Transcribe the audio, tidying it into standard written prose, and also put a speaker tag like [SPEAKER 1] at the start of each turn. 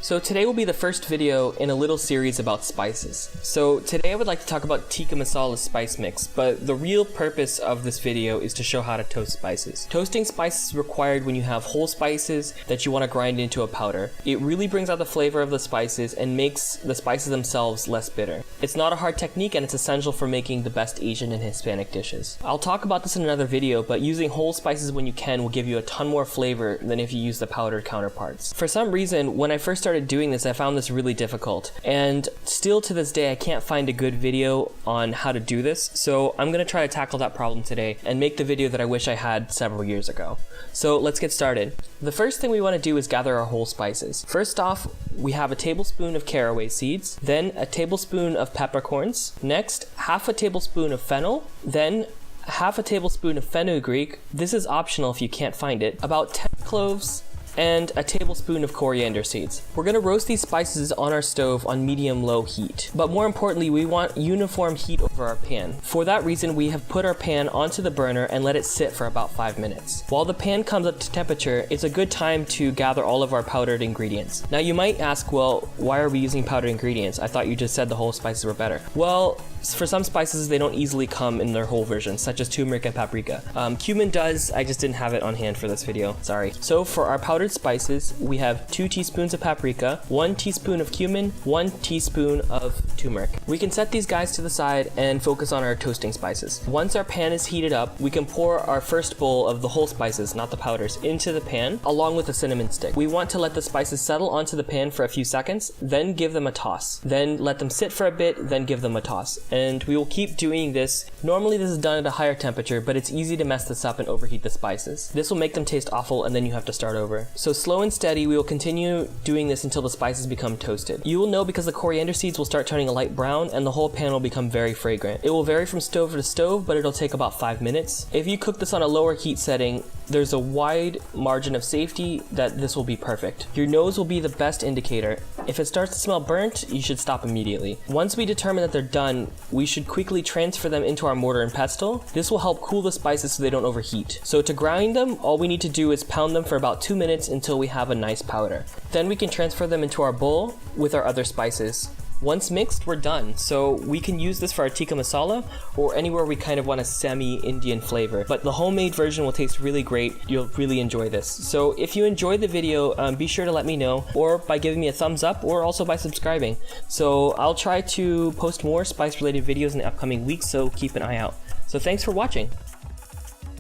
[SPEAKER 1] So today will be the first video in a little series about spices. So today I would like to talk about Tikka Masala Spice Mix, but the real purpose of this video is to show how to toast spices. Toasting spices is required when you have whole spices that you want to grind into a powder. It really brings out the flavor of the spices and makes the spices themselves less bitter. It's not a hard technique and it's essential for making the best Asian and Hispanic dishes. I'll talk about this in another video, but using whole spices when you can will give you a ton more flavor than if you use the powdered counterparts. For some reason, when I first started doing this, I found this really difficult, and still to this day I can't find a good video on how to do this, so I'm going to try to tackle that problem today and make the video that I wish I had several years ago. So let's get started. The first thing we want to do is gather our whole spices. First off, we have a tablespoon of caraway seeds, then a tablespoon of peppercorns, next half a tablespoon of fennel, then half a tablespoon of fenugreek. This is optional if you can't find it, about 10 cloves, and a tablespoon of coriander seeds. We're going to roast these spices on our stove on medium-low heat. But more importantly, we want uniform heat over our pan. For that reason, we have put our pan onto the burner and let it sit for about 5 minutes. While the pan comes up to temperature, it's a good time to gather all of our powdered ingredients. Now you might ask, well, why are we using powdered ingredients? I thought you just said the whole spices were better. Well, for some spices, they don't easily come in their whole version, such as tumeric and paprika. Cumin does, I just didn't have it on hand for this video, sorry. So for our powdered spices, we have 2 teaspoons of paprika, 1 teaspoon of cumin, 1 teaspoon of turmeric. We can set these guys to the side and focus on our toasting spices. Once our pan is heated up, we can pour our first bowl of the whole spices, not the powders, into the pan, along with a cinnamon stick. We want to let the spices settle onto the pan for a few seconds, then give them a toss. Then let them sit for a bit, then give them a toss. And we will keep doing this. Normally this is done at a higher temperature, but it's easy to mess this up and overheat the spices. This will make them taste awful and then you have to start over. So slow and steady, we will continue doing this until the spices become toasted. You will know because the coriander seeds will start turning a light brown and the whole pan will become very fragrant. It will vary from stove to stove, but it'll take about 5 minutes. If you cook this on a lower heat setting, there's a wide margin of safety that this will be perfect. Your nose will be the best indicator. If it starts to smell burnt, you should stop immediately. Once we determine that they're done, we should quickly transfer them into our mortar and pestle. This will help cool the spices so they don't overheat. So to grind them, all we need to do is pound them for about 2 minutes until we have a nice powder. Then we can transfer them into our bowl with our other spices. Once mixed, we're done. So we can use this for our tikka masala or anywhere we kind of want a semi-Indian flavor. But the homemade version will taste really great. You'll really enjoy this. So if you enjoyed the video, be sure to let me know, or by giving me a thumbs up, or also by subscribing. So I'll try to post more spice-related videos in the upcoming weeks, so keep an eye out. So thanks for watching.